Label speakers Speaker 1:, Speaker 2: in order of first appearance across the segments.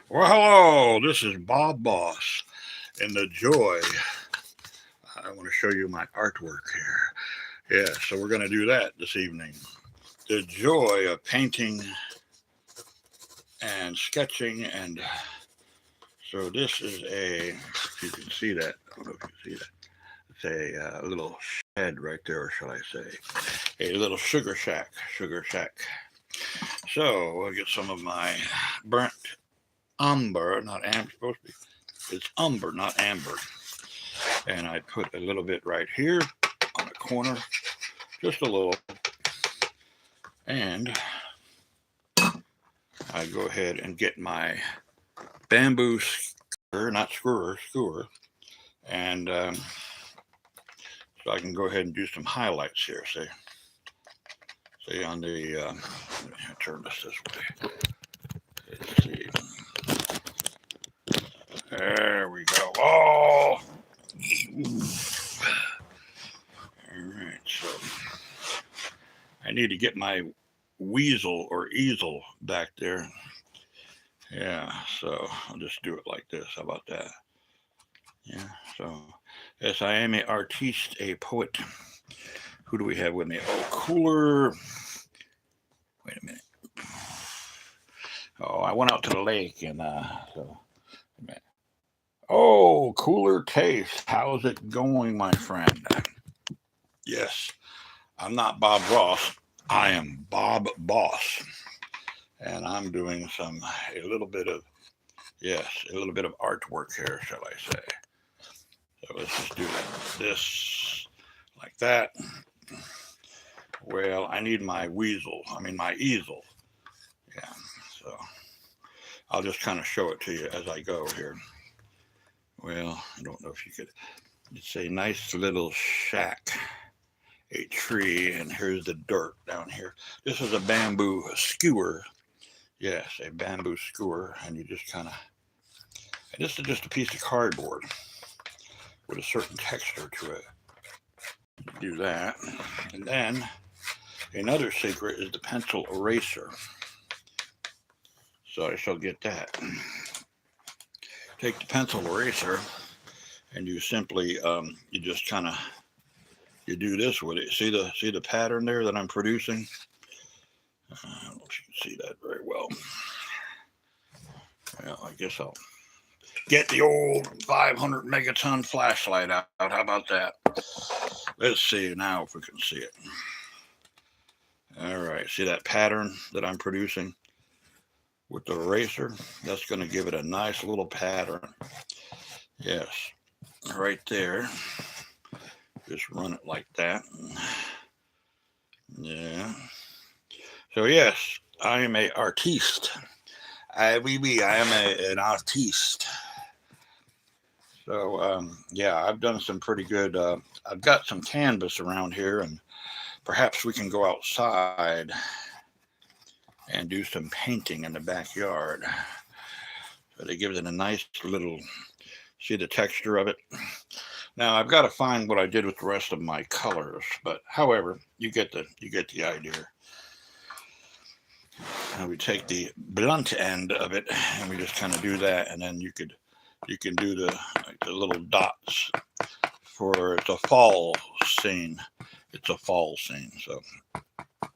Speaker 1: Well, hello, this is Bob Boss and the joy. I want to show you my artwork here. Yeah, so we're going to do that this evening. The joy of painting and sketching. And so this is if you can see that, I don't know if you can see that. It's a little shed right there, or shall I say, a little sugar shack. Sugar shack. So I'll get some of my burnt umber, not amber, supposed to be. It's umber, not amber. And I put a little bit right here on the corner, just a little, and I go ahead and get my bamboo skewer, not skewer, and so I can go ahead and do some highlights here. See on the, turn this way. Let's see. There we go. Oh, all right. So I need to get my weasel or easel back there. Yeah, so I'll just do it like this. How about that? Yeah, so yes, I am a artiste, a poet. Who do we have with me? Oh, Cooler. Wait a minute. Oh, I went out to the lake and so. Oh, Cooler Taste. How's it going, my friend? Yes, I'm not Bob Ross. I am Bob Boss, and I'm doing a little bit of yes, a little bit of artwork here, shall I say? So let's just do this like that. Well, I need my my easel. Yeah, so I'll just kind of show it to you as I go here. Well, I don't know if you could. It's a nice little shack, a tree, and here's the dirt down here. This is a bamboo skewer. Yes, a bamboo skewer, and you just kind of. This is just a piece of cardboard with a certain texture to it. Do that, and then another secret is the pencil eraser. So I shall get that. Take the pencil eraser, and you simply you just kind of you do this with it. See the pattern there that I'm producing. I don't know if you can see that very well. Well, I guess I'll get the old 500 megaton flashlight out. How about that? Let's see now if we can see it. All right, see that pattern that I'm producing with the eraser? That's going to give it a nice little pattern. Yes, right there. Just run it like that. Yeah. So yes, I am a artiste. I am an artiste. So yeah, I've done some pretty good. I've got some canvas around here, and perhaps we can go outside and do some painting in the backyard. So it gives it a nice little. See the texture of it. Now I've got to find what I did with the rest of my colors, but however, you get the idea. And we take the blunt end of it, and we just kind of do that, and then you can do the little dots for it's a fall scene. It's a fall scene, so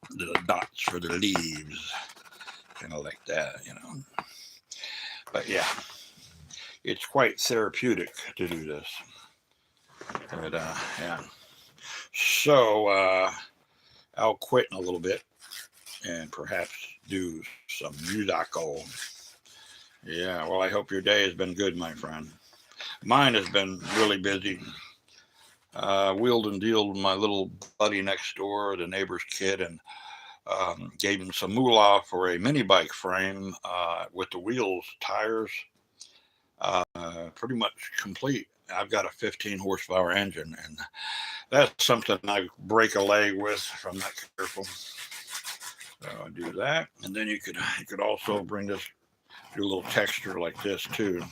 Speaker 1: the dots for the leaves, kind of like that. But yeah, it's quite therapeutic to do this. But yeah, so I'll quit in a little bit and perhaps do some musical. Yeah, well, I hope your day has been good, my friend. Mine has been really busy. Wheeled and dealed with my little buddy next door, the neighbor's kid, and gave him some moolah for a mini bike frame with the wheels, tires, uh, pretty much complete. I've got a 15 horsepower engine, and that's something I break a leg with if I'm not careful. So I do that, and then you could also bring this do a little texture like this too.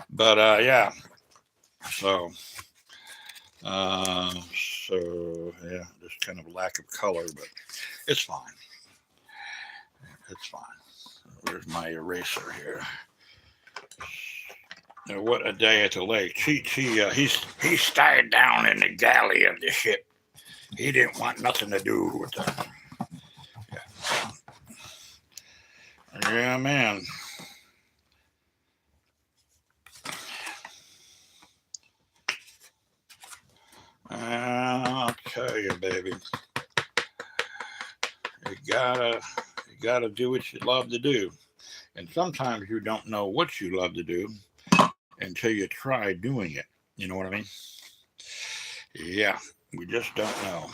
Speaker 1: But yeah, so uh, so yeah, just kind of lack of color, but it's fine. It's fine. Where's my eraser here? What a day at the lake. He stayed down in the galley of the ship. He didn't want nothing to do with the. Yeah, man. I'll tell you, baby. You gotta do what you love to do, and sometimes you don't know what you love to do until you try doing it. You know what I mean? Yeah, we just don't know.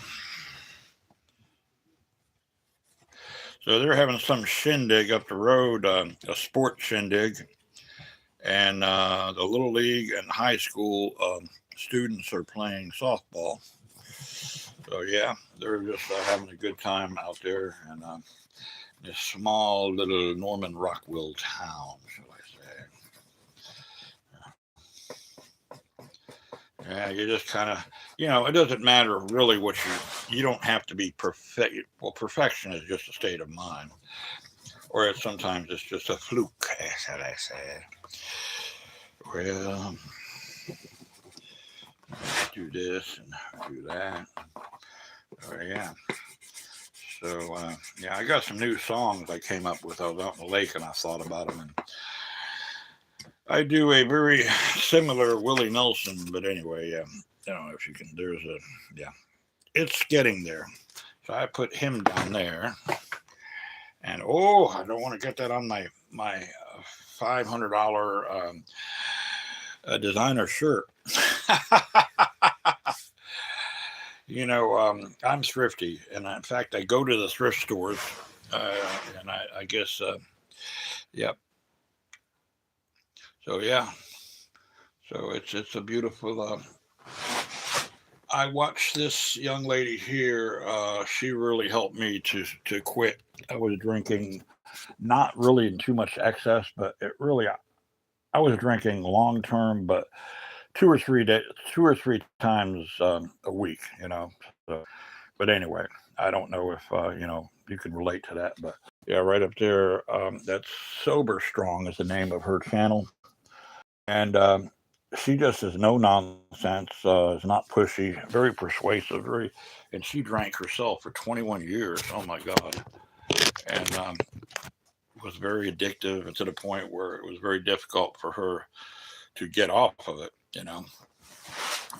Speaker 1: So they're having some shindig up the road, a sports shindig, and the little league and high school students are playing softball. So yeah, they're just having a good time out there in this small little Norman Rockwell town, shall I say? Yeah, you just kind of, it doesn't matter really what you don't have to be perfect. Well, perfection is just a state of mind, or sometimes it's just a fluke, as I say. Well, do this and do that. Oh, yeah. So, yeah, I got some new songs I came up with. I was out in the lake and I thought about them. And I do a very similar Willie Nelson, but anyway, if you can, it's getting there. So I put him down there. And, I don't want to get that on my $500 designer shirt. I'm thrifty, and in fact, I go to the thrift stores, and I guess, yep. So yeah, so it's a beautiful. I watched this young lady here. She really helped me to quit. I was drinking, not really in too much excess, but I was drinking long term, but 2 or 3 times a week. So, but anyway, I don't know if you can relate to that, but yeah, right up there. That's Sober Strong is the name of her channel, and she just is no nonsense. Is not pushy, very persuasive, and she drank herself for 21 years. Oh my God, and was very addictive, and to the point where it was very difficult for her to get off of it.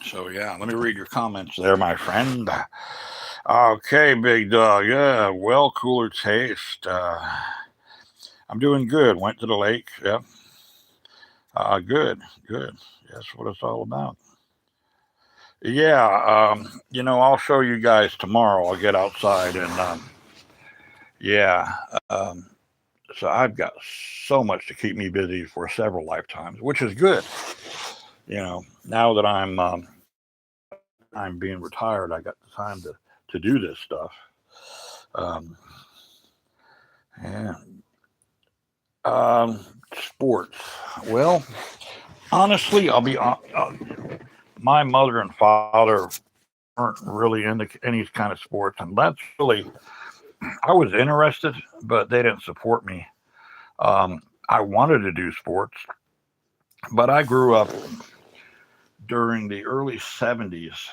Speaker 1: So yeah, let me read your comments there, my friend. Okay, big dog. Yeah, well, cooler taste. I'm doing good. Went to the lake. Yeah. Good. That's what it's all about. Yeah. I'll show you guys tomorrow. I'll get outside and yeah. Um, so I've got so much to keep me busy for several lifetimes, which is good. Now that I'm being retired, I got the time to do this stuff. Um, yeah. Sports. Well, honestly, my mother and father weren't really into any kind of sports, and that's really I was interested, but they didn't support me. I wanted to do sports, but I grew up during the early '70s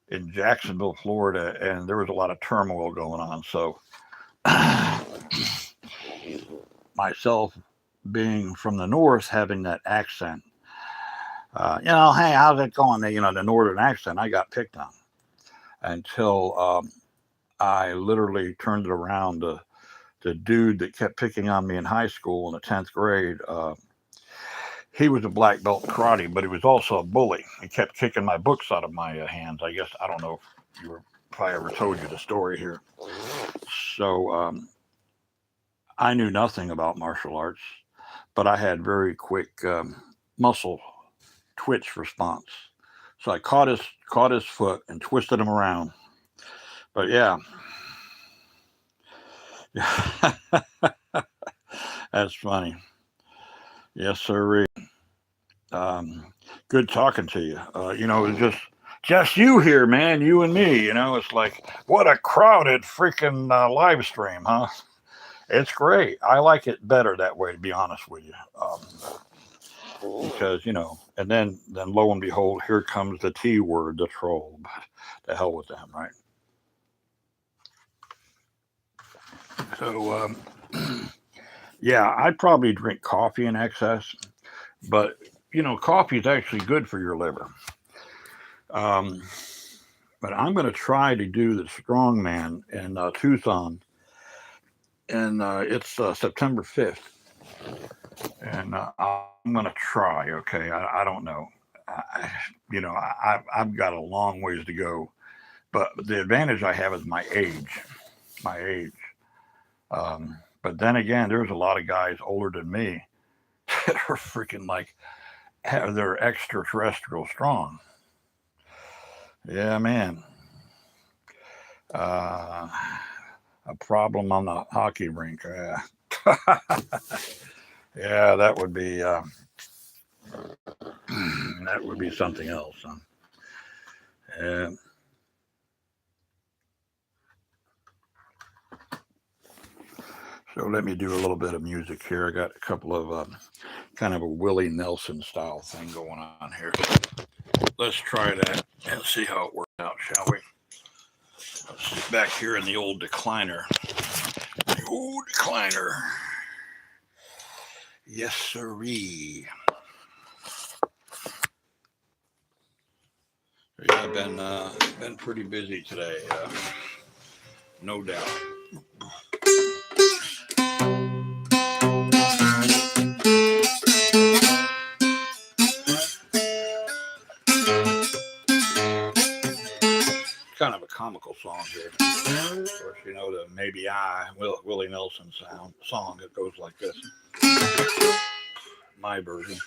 Speaker 1: in Jacksonville, Florida, and there was a lot of turmoil going on. So myself being from the north, having that accent, hey, how's it going? The northern accent, I got picked on until I literally turned it around. The dude that kept picking on me in high school in the 10th grade, he was a black belt in karate, but he was also a bully. He kept kicking my books out of my hands. I guess, I don't know if I ever told you the story here. So I knew nothing about martial arts, but I had very quick muscle twitch response. So I caught his foot and twisted him around. But yeah. That's funny. Yes, sir. Good talking to you. It's just you here, man. You and me. It's like what a crowded freaking live stream, huh? It's great. I like it better that way, to be honest with you. Because and then lo and behold, here comes the T word, the troll. But the hell with them, right? So yeah, I'd probably drink coffee in excess, but coffee is actually good for your liver. Um, but I'm going to try to do the strongman in Tucson, and it's September 5th, and I'm going to try. Okay, I don't know. I, I've got a long ways to go, but the advantage I have is my age. My age. But then again, there's a lot of guys older than me that are freaking like they're extraterrestrial strong. Yeah, man. Uh, a problem on the hockey rink. Yeah, that would be that would be something else. Uh, so let me do a little bit of music here. I got a couple of kind of a Willie Nelson style thing going on here. Let's try that and see how it works out, shall we? Let's sit back here in the old decliner. The old decliner. Yes, sirree. Yeah, I've been pretty busy today, no doubt. Kind of a comical song here. Of course, the Maybe I Willie Nelson song. It goes like this. My version.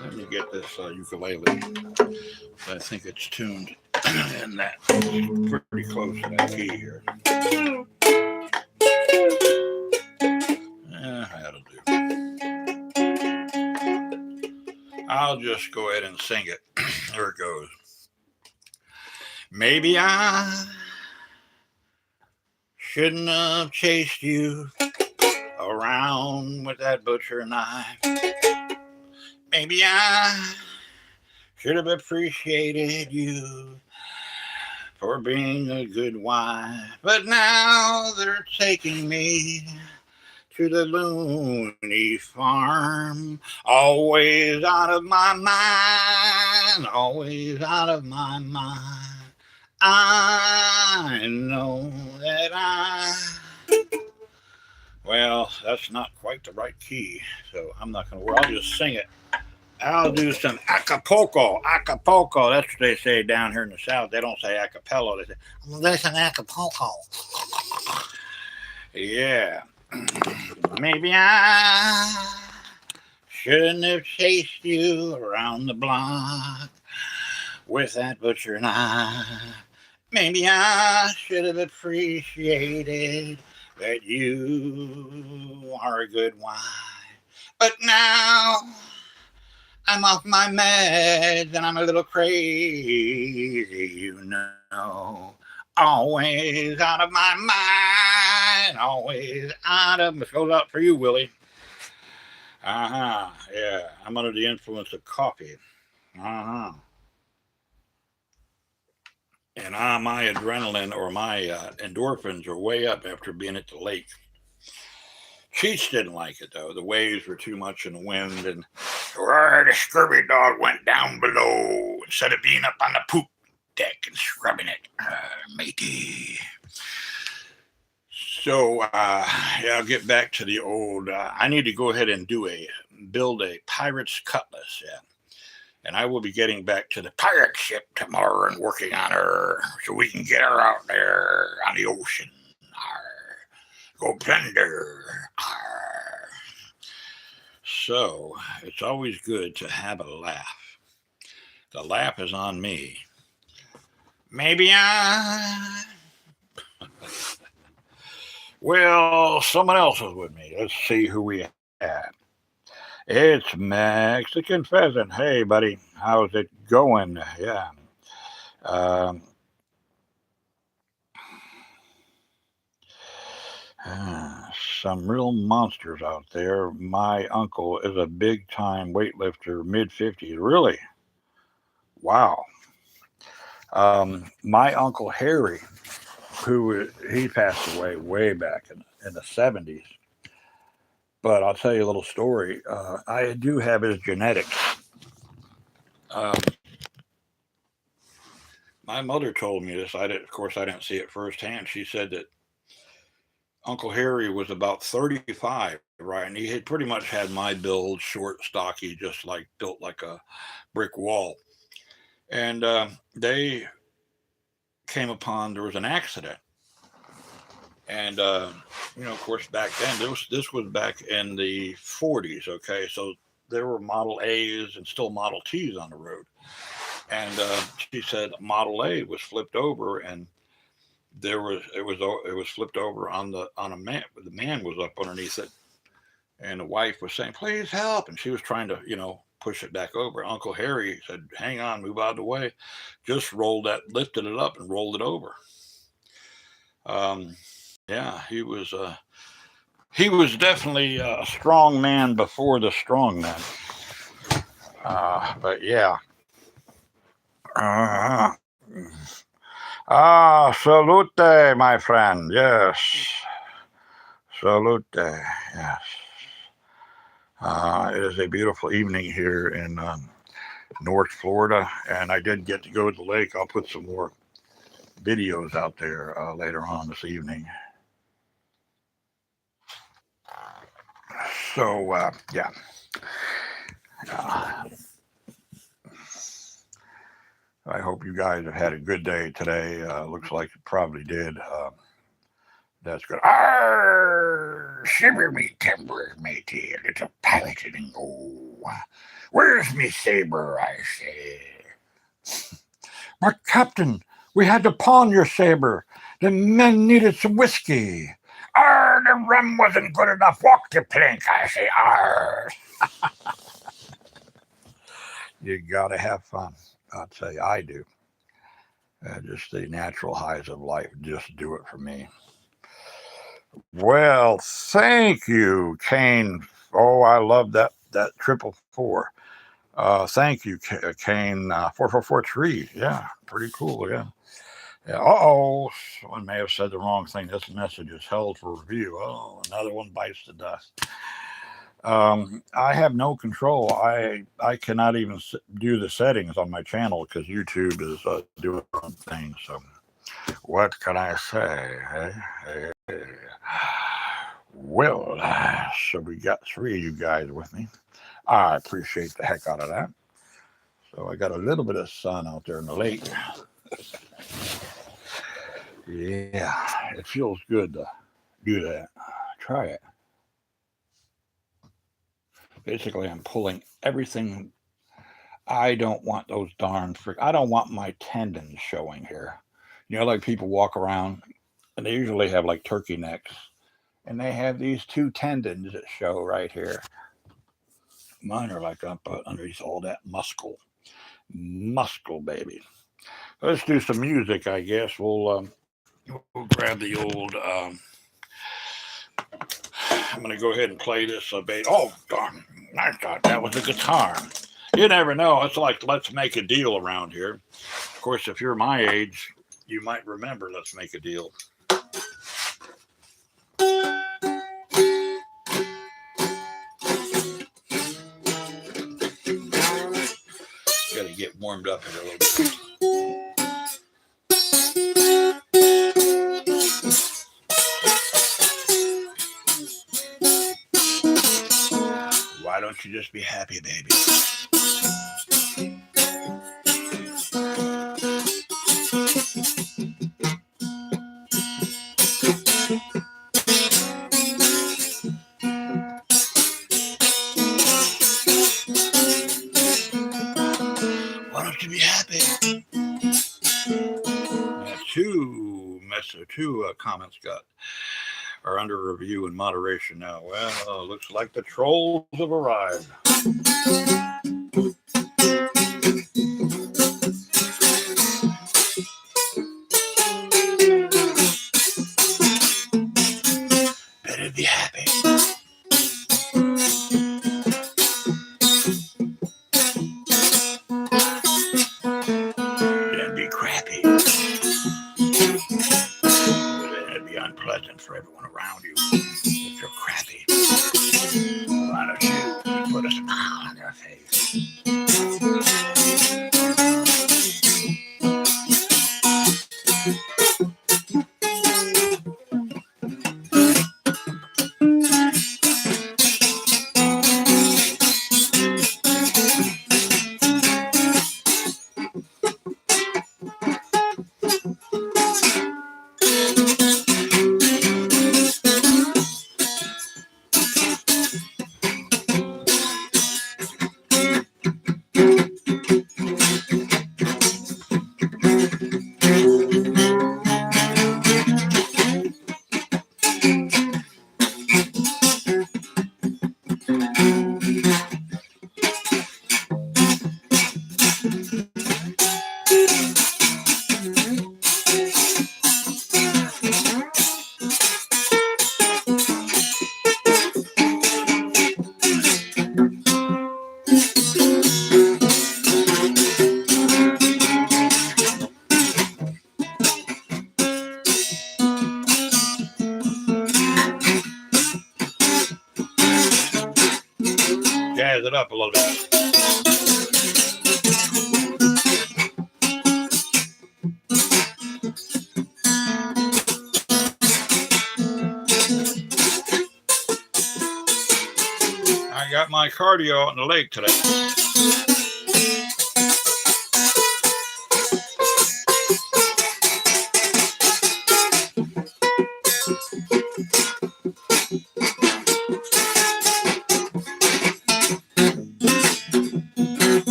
Speaker 1: Let me get this ukulele. I think it's tuned in that pretty close to that key here. That'll do. I'll just go ahead and sing it. There it goes. Maybe I shouldn't have chased you around with that butcher knife. Maybe I should have appreciated you for being a good wife. But now they're taking me to the loony farm. Always out of my mind. Always out of my mind. I know that well, that's not quite the right key, so I'm not going to worry. I'll just sing it. I'll do some Acapulco. Acapulco. That's what they say down here in the South. They don't say acapella. They say, well, there's an Acapulco. Yeah. Maybe I shouldn't have chased you around the block with that butcher knife. Maybe I should have appreciated that you are a good wife. But now I'm off my meds and I'm a little crazy, Always out of my mind, always out of. This goes out for you, Willie. Yeah, I'm under the influence of coffee. And my adrenaline or my endorphins are way up after being at the lake. Cheech didn't like it though. The waves were too much in the wind, and the scurvy dog went down below instead of being up on the poop deck and scrubbing it, matey. So yeah, I'll get back to the old. I need to go ahead and build a pirate's cutlass. Yeah. And I will be getting back to the pirate ship tomorrow and working on her so we can get her out there on the ocean. Go plunder. So it's always good to have a laugh. The laugh is on me. Maybe well, someone else was with me. Let's see who we have. It's Mexican Pheasant. Hey, buddy, how's it going? Yeah. Um, some real monsters out there. My uncle is a big time weightlifter, mid 50s. Really? Wow. My uncle Harry, he passed away way back in the 70s. But I'll tell you a little story. I do have his genetics. Um, my mother told me this. Of course, I didn't see it firsthand. She said that Uncle Harry was about 35, right? And he had pretty much had my build, short, stocky, just like built like a brick wall. And they came upon there was an accident, and of course, back then this was back in the 40s. Okay, so there were Model A's and still Model T's on the road, and she said Model A was flipped over, and it was flipped over on a man. The man was up underneath it, and the wife was saying, "Please help," and she was trying to push it back over. Uncle Harry said, "Hang on, move out of the way." Just lifted it up and rolled it over. Um, yeah, he was definitely a strong man before the strong man. But yeah. Uh, salute, my friend. Yes, salute. Yes. It is a beautiful evening here in North Florida, and I did get to go to the lake. I'll put some more videos out there later on this evening. So yeah, uh, I hope you guys have had a good day today. Looks like you probably did. That's good. Arr, shiver me timbers, matey. It's a piloting go. Where's me saber, I say? But, Captain, we had to pawn your saber. The men needed some whiskey. Arr, the rum wasn't good enough. Walk the plank, I say. Arr. You gotta have fun. I'll tell you, I do. Just the natural highs of life just do it for me. Well, thank you, Kane. Oh, I love that triple four. Thank you, Kane. 4443. Yeah, pretty cool. Yeah. Yeah. Oh, someone may have said the wrong thing. This message is held for review. Oh, another one bites the dust. I have no control. I cannot even do the settings on my channel because YouTube is doing their own thing. So, what can I say? Hey, hey, hey. Well, so we got three of you guys with me. I appreciate the heck out of that. So I got a little bit of sun out there in the lake. Yeah, it feels good to do that. Try it. Basically, I'm pulling everything. I don't want those darn I don't want my tendons showing here. Like people walk around and they usually have like turkey necks, and they have these two tendons that show right here. Mine are like up underneath all that muscle, baby. Let's do some music, I guess. We'll grab the old. I'm gonna go ahead and play this. Oh darn! I thought that was a guitar. You never know. It's like Let's Make a Deal around here. Of course, if you're my age, you might remember Let's Make a Deal. Got to get warmed up here a little bit. Why don't you just be happy, baby? Why don't you be happy? Two comments got. are under review and moderation now. Well, looks like the trolls have arrived. Better be happy. Then be crappy. Then it'd be unpleasant for everyone around you if you're crappy. Why don't you put a smile on your face? Jazz it up a little bit. I got my cardio out in the lake today.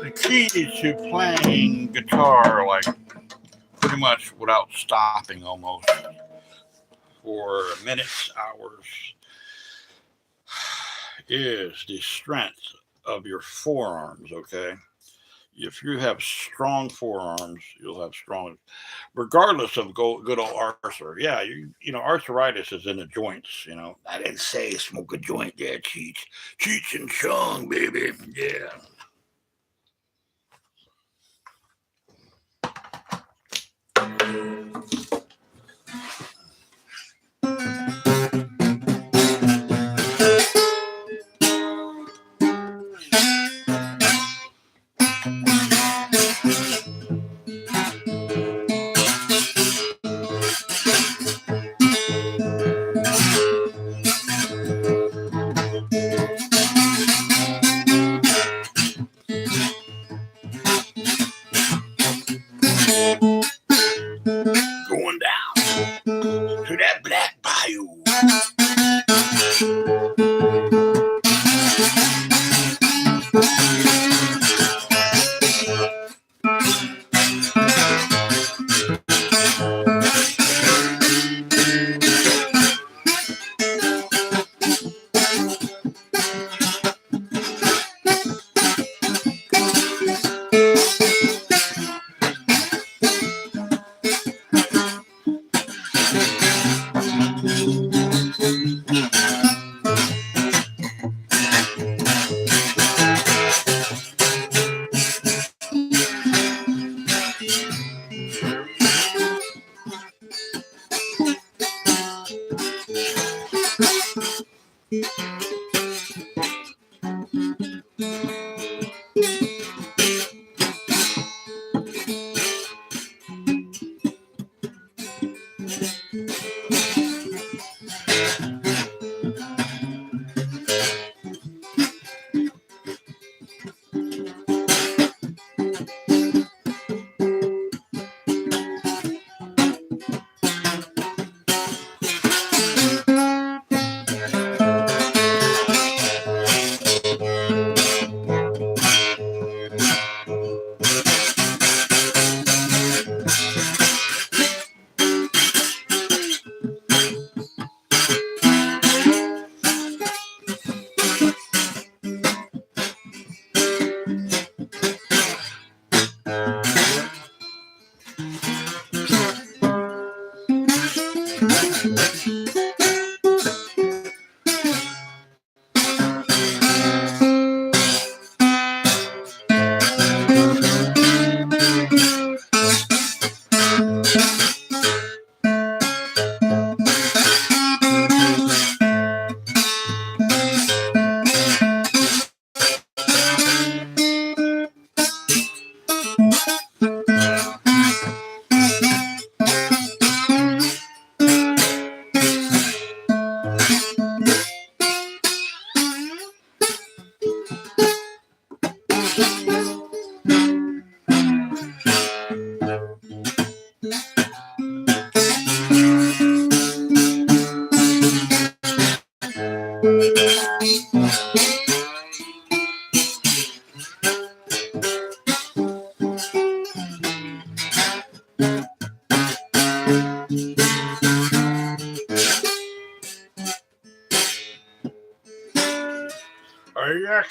Speaker 1: The key to playing guitar, like pretty much without stopping almost for minutes, hours, is the strength of your forearms, okay? If you have strong forearms, you'll have strong, regardless of good old Arthur. Yeah, you know, arthritis is in the joints, you know. I didn't say smoke a joint there, Cheech. Cheech and Chong, baby. Yeah.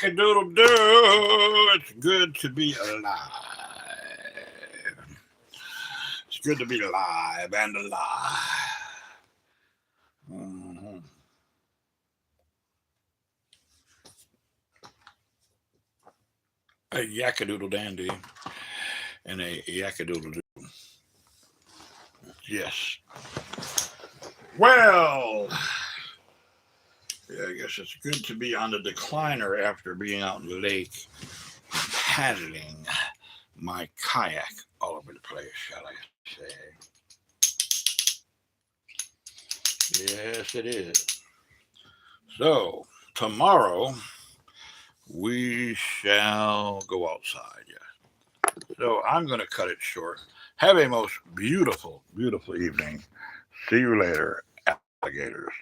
Speaker 1: Yakadoodle-doo, it's good to be alive. It's good to be alive and alive. Mm-hmm. A yakadoodle dandy and a yakadoodle-doo. Yes. Well, yeah, I guess it's good to be on the decliner after being out in the lake paddling my kayak all over the place, shall I say. Yes, it is. So, tomorrow we shall go outside, yes. So, I'm going to cut it short. Have a most beautiful, beautiful evening. See you later, alligators.